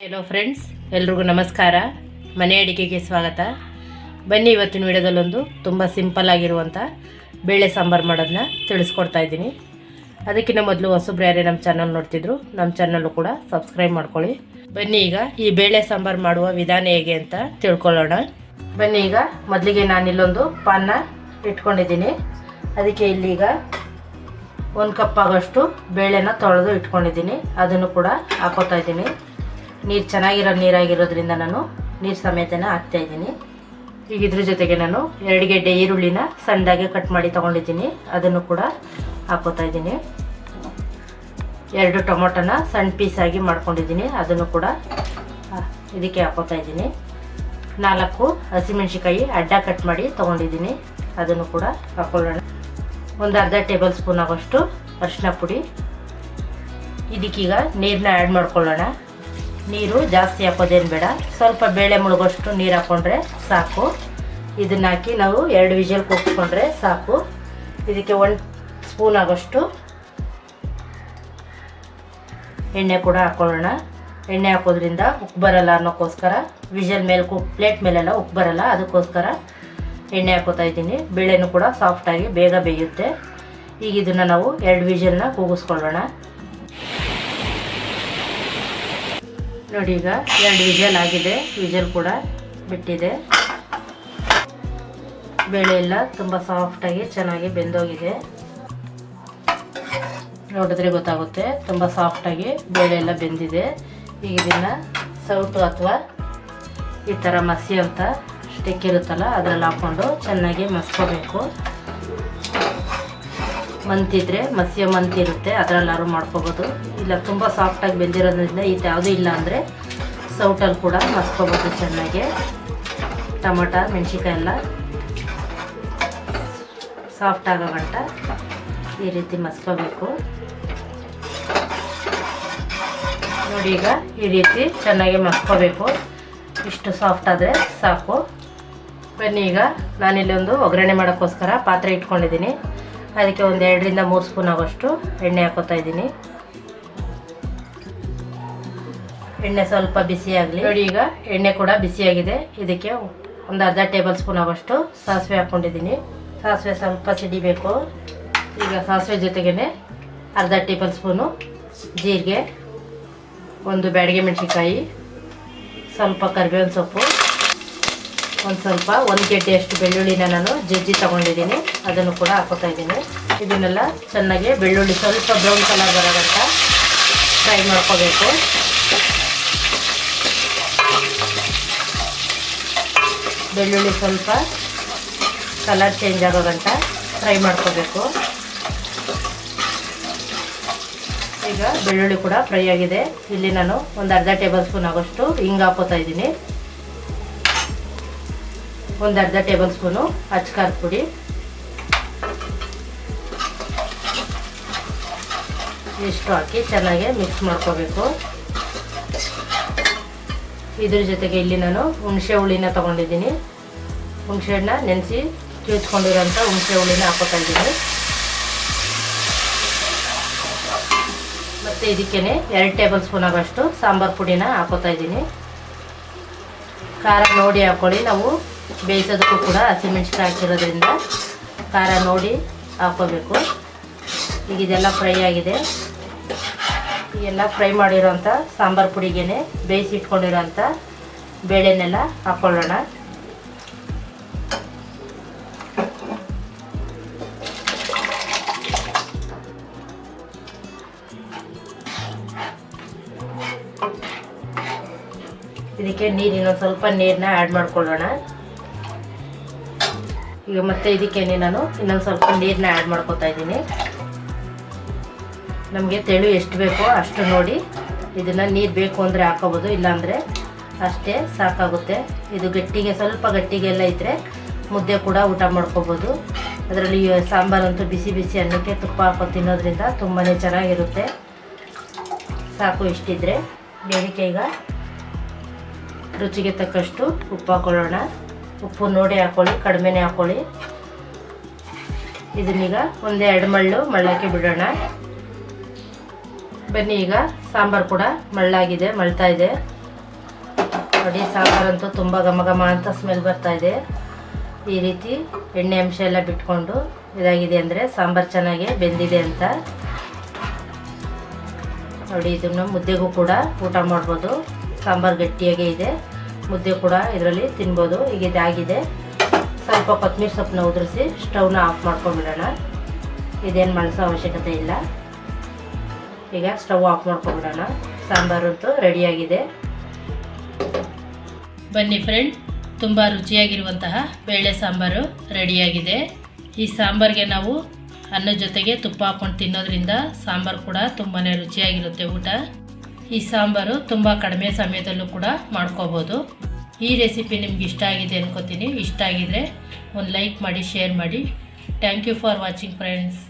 Hello friends, ಎಲ್ರಿಗೂ ನಮಸ್ಕಾರ. ಮನೆ ಅಡಿಗೆಗೆ ಸ್ವಾಗತ. ಬನ್ನಿ, ಇವತ್ತಿನ ವಿಡಿಯೋದಲ್ಲೊಂದು ತುಂಬ ಸಿಂಪಲ್ ಆಗಿರುವಂಥ ಬೇಳೆ ಸಾಂಬಾರು ಮಾಡೋದನ್ನ ತಿಳಿಸ್ಕೊಡ್ತಾ ಇದ್ದೀನಿ. ಅದಕ್ಕಿಂತ ಮೊದಲು ಹೊಸಬ್ರು ಯಾರೇ ನಮ್ಮ ಚಾನಲ್ ನೋಡ್ತಿದ್ರು, ನಮ್ಮ ಚಾನಲ್ಲು ಕೂಡ ಸಬ್ಸ್ಕ್ರೈಬ್ ಮಾಡ್ಕೊಳ್ಳಿ. ಬನ್ನಿ ಈಗ ಈ ಬೇಳೆ ಸಾಂಬಾರು ಮಾಡುವ ವಿಧಾನ ಹೇಗೆ ಅಂತ ತಿಳ್ಕೊಳ್ಳೋಣ. ಬನ್ನಿ ಈಗ ಮೊದಲಿಗೆ ನಾನಿಲ್ಲೊಂದು ಪಾನ್ನ ಇಟ್ಕೊಂಡಿದ್ದೀನಿ. ಅದಕ್ಕೆ ಇಲ್ಲೀಗ 1 ಕಪ್ ಆಗೋಷ್ಟು ಬೇಳೆನ ತೊಳೆದು ಇಟ್ಕೊಂಡಿದ್ದೀನಿ. ಅದನ್ನು ಕೂಡ ಹಾಕೋತಾ ಇದ್ದೀನಿ. ನೀರು ಚೆನ್ನಾಗಿರೋ ನೀರಾಗಿರೋದ್ರಿಂದ ನಾನು ನೀರು ಸಮೇತನ ಹಾಕ್ತಾಯಿದ್ದೀನಿ. ಈಗ ಇದ್ರ ಜೊತೆಗೆ ನಾನು 2 ಗೆಡ್ಡೆ ಈರುಳ್ಳಿನ ಸಣ್ಣದಾಗೆ ಕಟ್ ಮಾಡಿ ತೊಗೊಂಡಿದ್ದೀನಿ. ಅದನ್ನು ಕೂಡ ಹಾಕೋತಾ ಇದ್ದೀನಿ. 2 ಟೊಮೊಟೊನ ಸಣ್ಣ ಪೀಸಾಗಿ ಮಾಡ್ಕೊಂಡಿದ್ದೀನಿ. ಅದನ್ನು ಕೂಡ ಇದಕ್ಕೆ ಹಾಕೋತಾ ಇದ್ದೀನಿ. 4 ಹಸಿಮೆಣ್ಸಿಕಾಯಿ ಅಡ್ಡ ಕಟ್ ಮಾಡಿ ತೊಗೊಂಡಿದ್ದೀನಿ. ಅದನ್ನು ಕೂಡ ಹಾಕೊಳ್ಳೋಣ. ಒಂದು ಅರ್ಧ ಟೇಬಲ್ ಸ್ಪೂನ್ ಆಗೋಷ್ಟು ಅರಿಶಿನ ಪುಡಿ. ಇದಕ್ಕೀಗ ನೀರನ್ನ ಆ್ಯಡ್ ಮಾಡ್ಕೊಳ್ಳೋಣ. ನೀರು ಜಾಸ್ತಿ ಹಾಕೋದೇನು ಬೇಡ, ಸ್ವಲ್ಪ ಬೇಳೆ ಮುಳುಗೋಷ್ಟು ನೀರು ಹಾಕ್ಕೊಂಡ್ರೆ ಸಾಕು. ಇದನ್ನ ಹಾಕಿ ನಾವು 2 ವಿಷಲ್ ಕೂಗಿಸ್ಕೊಂಡ್ರೆ ಸಾಕು. ಇದಕ್ಕೆ 1 ಸ್ಪೂನ್ ಆಗೋಷ್ಟು ಎಣ್ಣೆ ಕೂಡ ಹಾಕ್ಕೊಳ್ಳೋಣ. ಎಣ್ಣೆ ಹಾಕೋದ್ರಿಂದ ಉಪ್ಪು ಬರಲ್ಲ ಅನ್ನೋಕ್ಕೋಸ್ಕರ, ವಿಷಲ್ ಮೇಲೆ ಪ್ಲೇಟ್ ಮೇಲೆಲ್ಲ ಉಪ್ಪು ಬರಲ್ಲ, ಅದಕ್ಕೋಸ್ಕರ ಎಣ್ಣೆ ಹಾಕೋತಾ ಇದ್ದೀನಿ. ಬೇಳೆನೂ ಕೂಡ ಸಾಫ್ಟಾಗಿ ಬೇಗ ಬೇಯುತ್ತೆ. ಈಗ ಇದನ್ನು ನಾವು 2 ವಿಷಲ್ನ ಕೂಗಿಸ್ಕೊಳ್ಳೋಣ. ನೋಡಿ, ಈಗ 2 ವಿಷಲ್ ಆಗಿದೆ. ವಿಷಲ್ ಕೂಡ ಬಿಟ್ಟಿದೆ. ಬೇಳೆ ಎಲ್ಲ ತುಂಬ ಸಾಫ್ಟಾಗಿ ಚೆನ್ನಾಗಿ ಬೆಂದೋಗಿದೆ. ನೋಡಿದ್ರೆ ಗೊತ್ತಾಗುತ್ತೆ ತುಂಬ ಸಾಫ್ಟಾಗಿ ಬೇಳೆ ಎಲ್ಲ ಬೆಂದಿದೆ. ಈಗ ಇದನ್ನು ಸೌಟು ಅಥವಾ ಈ ಥರ ಮಸಿ ಅಂತ ಸ್ಟಿಕ್ ಇರುತ್ತಲ್ಲ, ಅದರಲ್ಲಿ ಹಾಕ್ಕೊಂಡು ಚೆನ್ನಾಗಿ ಮಸ್ಕೋಬೇಕು. ಮಂತಿದ್ರೆ ಮಸಿಯ ಮಂತಿರುತ್ತೆ, ಅದರಲ್ಲಾರು ಮಾಡ್ಕೋಬೋದು. ಇಲ್ಲ ತುಂಬ ಸಾಫ್ಟಾಗಿ ಬೆಂದಿರೋದ್ರಿಂದ ಯಾವುದೂ ಇಲ್ಲ ಅಂದರೆ ಸೌಟಲ್ಲಿ ಕೂಡ ಮಸ್ಕೋಬೋದು ಚೆನ್ನಾಗಿ. ಟೊಮೊಟ ಮೆಣಸಿನ್ಕಾಯಿ ಎಲ್ಲ ಸಾಫ್ಟ್ ಆಗೋ ಗಂಟ ಈ ರೀತಿ ಮಸ್ಕೋಬೇಕು. ನೋಡಿ, ಈಗ ಈ ರೀತಿ ಚೆನ್ನಾಗಿ ಮಸ್ಕೋಬೇಕು. ಇಷ್ಟು ಸಾಫ್ಟ್ ಆದರೆ ಸಾಕು. ಬನ್ನಿ, ಈಗ ನಾನಿಲ್ಲೊಂದು ಒಗ್ಗರಣೆ ಮಾಡೋಕ್ಕೋಸ್ಕರ ಪಾತ್ರೆ ಇಟ್ಕೊಂಡಿದ್ದೀನಿ. ಅದಕ್ಕೆ ಒಂದು 2 ರಿಂದ 3 ಸ್ಪೂನ್ ಆಗೋಷ್ಟು ಎಣ್ಣೆ ಹಾಕೋತಾ ಇದ್ದೀನಿ. ಎಣ್ಣೆ ಸ್ವಲ್ಪ ಬಿಸಿಯಾಗಲಿ. ನೋಡಿ, ಈಗ ಎಣ್ಣೆ ಕೂಡ ಬಿಸಿಯಾಗಿದೆ. ಇದಕ್ಕೆ ಒಂದು ಅರ್ಧ ಟೇಬಲ್ ಸ್ಪೂನ್ ಆಗೋಷ್ಟು ಸಾಸಿವೆ ಹಾಕ್ಕೊಂಡಿದ್ದೀನಿ. ಸಾಸಿವೆ ಸ್ವಲ್ಪ ಸಿಡಿಬೇಕು. ಈಗ ಸಾಸಿವೆ ಜೊತೆಗೇ ಅರ್ಧ ಟೇಬಲ್ ಸ್ಪೂನು ಜೀರಿಗೆ, 1 ಬ್ಯಾಡಗೆ ಮೆಣಸಿನ್ಕಾಯಿ, ಸ್ವಲ್ಪ ಕರಿಬೇವಿನ ಸೊಪ್ಪು, ಒಂದು ಸ್ವಲ್ಪ 1 ಗೆಡ್ಡೆಯಷ್ಟು ಬೆಳ್ಳುಳ್ಳಿನ ನಾನು ಜಜ್ಜಿ ತೊಗೊಂಡಿದ್ದೀನಿ. ಅದನ್ನು ಕೂಡ ಹಾಕೋತಾ ಇದ್ದೀನಿ. ಇದನ್ನೆಲ್ಲ ಚೆನ್ನಾಗಿ ಬೆಳ್ಳುಳ್ಳಿ ಸ್ವಲ್ಪ ಬ್ರೌನ್ ಕಲರ್ ಬರೋ ಗಂಟ ಫ್ರೈ ಮಾಡ್ಕೋಬೇಕು. ಬೆಳ್ಳುಳ್ಳಿ ಸ್ವಲ್ಪ ಕಲರ್ ಚೇಂಜ್ ಆಗೋ ಗಂಟ ಫ್ರೈ ಮಾಡ್ಕೋಬೇಕು. ಈಗ ಬೆಳ್ಳುಳ್ಳಿ ಕೂಡ ಫ್ರೈ ಆಗಿದೆ. ಇಲ್ಲಿ ನಾನು ಒಂದು ಅರ್ಧ ಟೇಬಲ್ ಸ್ಪೂನ್ ಆಗೋಷ್ಟು ಹಿಂಗೆ ಹಾಕೋತಾ ಇದ್ದೀನಿ. ಒಂದು ಅರ್ಧ ಟೇಬಲ್ ಸ್ಪೂನು ಅಚ್ಕಾರದ ಪುಡಿ, ಇಷ್ಟು ಹಾಕಿ ಚೆನ್ನಾಗಿ ಮಿಕ್ಸ್ ಮಾಡ್ಕೋಬೇಕು. ಇದ್ರ ಜೊತೆಗೆ ಇಲ್ಲಿ ನಾನು ಹುಣಸೆ ಹುಳಿನ ತೊಗೊಂಡಿದ್ದೀನಿ. ಹುಣಸೆ ಹಣ್ಣನ್ನ ನೆನೆಸಿ ಕಿವುಚ್ಕೊಂಡಿರೋಂಥ ಹುಣಸೆ ಹುಳಿನ ಹಾಕೋತಾ ಇದ್ದೀನಿ. ಮತ್ತು ಇದಕ್ಕೇ 2 ಟೇಬಲ್ ಸ್ಪೂನ್ ಆಗೋಷ್ಟು ಸಾಂಬಾರು ಪುಡಿನ ಹಾಕೋತಾ ಇದ್ದೀನಿ. ಖಾರ ನೋಡಿ ಹಾಕ್ಕೊಳ್ಳಿ. ನಾವು ಬೇಯಿಸೋದಕ್ಕೂ ಕೂಡ ಹಸಿಮೆಣ್ಸಿನ್ಕಾಯಿ ಹಾಕಿರೋದ್ರಿಂದ ಖಾರ ನೋಡಿ ಹಾಕ್ಕೋಬೇಕು. ಈಗ ಇದೆಲ್ಲ ಫ್ರೈ ಆಗಿದೆ. ಈಗೆಲ್ಲ ಫ್ರೈ ಮಾಡಿರೋಂಥ ಸಾಂಬಾರು ಪುಡಿಗೆ ಬೇಯಿಸಿ ಇಟ್ಕೊಂಡಿರೋಂಥ ಬೇಳೆನೆಲ್ಲ ಹಾಕ್ಕೊಳ್ಳೋಣ. ಇದಕ್ಕೆ ಇನ್ನೊಂದು ಸ್ವಲ್ಪ ನೀರನ್ನ ಆ್ಯಡ್ ಮಾಡ್ಕೊಳ್ಳೋಣ. ಈಗ ಮತ್ತೆ ಇದಕ್ಕೇನೆ ನಾನು ಇನ್ನೊಂದು ಸ್ವಲ್ಪ ನೀರನ್ನ ಆ್ಯಡ್ ಮಾಡ್ಕೊತಾ ಇದ್ದೀನಿ. ನಮಗೆ ತೆಳು ಎಷ್ಟು ಬೇಕೋ ಅಷ್ಟು ನೋಡಿ ಇದನ್ನು ನೀರು ಬೇಕು ಅಂದರೆ ಹಾಕೋಬೋದು, ಇಲ್ಲಾಂದರೆ ಅಷ್ಟೇ ಸಾಕಾಗುತ್ತೆ. ಇದು ಗಟ್ಟಿಗೆ ಸ್ವಲ್ಪ ಗಟ್ಟಿಗೆಲ್ಲ ಇದ್ದರೆ ಮುದ್ದೆ ಕೂಡ ಊಟ ಮಾಡ್ಕೋಬೋದು. ಅದರಲ್ಲಿ ಸಾಂಬಾರಂತೂ ಬಿಸಿ ಬಿಸಿ ಅನ್ನಕ್ಕೆ ತುಪ್ಪ ಹಾಕೋ ತಿನ್ನೋದ್ರಿಂದ ತುಂಬಾ ಚೆನ್ನಾಗಿರುತ್ತೆ. ಸಾಕು ಇಷ್ಟಿದ್ರೆ. ಇದಕ್ಕೆ ಈಗ ರುಚಿಗೆ ತಕ್ಕಷ್ಟು ಉಪ್ಪು ಹಾಕೊಳ್ಳೋಣ. ಉಪ್ಪು ನೋಡಿ ಹಾಕ್ಕೊಳ್ಳಿ, ಕಡಿಮೆನೇ ಹಾಕ್ಕೊಳ್ಳಿ. ಇದನ್ನೀಗ 1-2 ಮಳ್ಳಕ್ಕೆ ಬಿಡೋಣ. ಬನ್ನಿ, ಈಗ ಸಾಂಬಾರು ಕೂಡ ಮಳ್ಳಾಗಿದೆ, ಮಳ್ತಾ ಇದೆ. ನೋಡಿ ಸಾಂಬಾರಂತೂ ತುಂಬ ಘಮ ಘಮ ಅಂತ ಸ್ಮೆಲ್ ಬರ್ತಾ ಇದೆ. ಈ ರೀತಿ ಎಣ್ಣೆ ಅಂಶ ಎಲ್ಲ ಬಿಟ್ಕೊಂಡು ಇದಾಗಿದೆ ಅಂದರೆ ಸಾಂಬಾರು ಚೆನ್ನಾಗಿ ಬೆಂದಿದೆ ಅಂತ. ನೋಡಿ ಇದನ್ನು ಮುದ್ದೆಗೂ ಕೂಡ ಊಟ ಮಾಡ್ಬೋದು. ಸಾಂಬಾರು ಗಟ್ಟಿಯಾಗೇ ಇದೆ, ಮುದ್ದೆ ಕೂಡ ಇದರಲ್ಲಿ ತಿನ್ಬೋದು. ಈಗ ಇದಾಗಿದೆ, ಸ್ವಲ್ಪ ಕೊತ್ತಂಬರಿ ಸೊಪ್ಪನ್ನ ಉದುರಿಸಿ ಸ್ಟವ್ನ ಆಫ್ ಮಾಡ್ಕೊಂಡ್ಬಿಡೋಣ. ಇದೇನು ಬಳಸೋ ಅವಶ್ಯಕತೆ ಇಲ್ಲ. ಈಗ ಸ್ಟವ್ ಆಫ್ ಮಾಡ್ಕೊಂಡ್ಬಿಡೋಣ. ಸಾಂಬಾರಂತೂ ರೆಡಿಯಾಗಿದೆ. ಬನ್ನಿ ಫ್ರೆಂಡ್, ತುಂಬ ರುಚಿಯಾಗಿರುವಂತಹ ಬೇಳೆ ಸಾಂಬಾರು ರೆಡಿಯಾಗಿದೆ. ಈ ಸಾಂಬಾರಿಗೆ ನಾವು ಅನ್ನದ ಜೊತೆಗೆ ತುಪ್ಪ ಹಾಕ್ಕೊಂಡು ತಿನ್ನೋದ್ರಿಂದ ಸಾಂಬಾರು ಕೂಡ ತುಂಬಾ ರುಚಿಯಾಗಿರುತ್ತೆ ಊಟ. ಈ ಸಾಂಬಾರು ತುಂಬ ಕಡಿಮೆ ಸಮಯದಲ್ಲೂ ಕೂಡ ಮಾಡ್ಕೋಬೋದು. ಈ ರೆಸಿಪಿ ನಿಮ್ಗೆ ಇಷ್ಟ ಆಗಿದೆ ಅನ್ಕೋತೀನಿ. ಇಷ್ಟ ಆಗಿದರೆ ಒಂದು ಲೈಕ್ ಮಾಡಿ, ಶೇರ್ ಮಾಡಿ. Thank you for watching friends.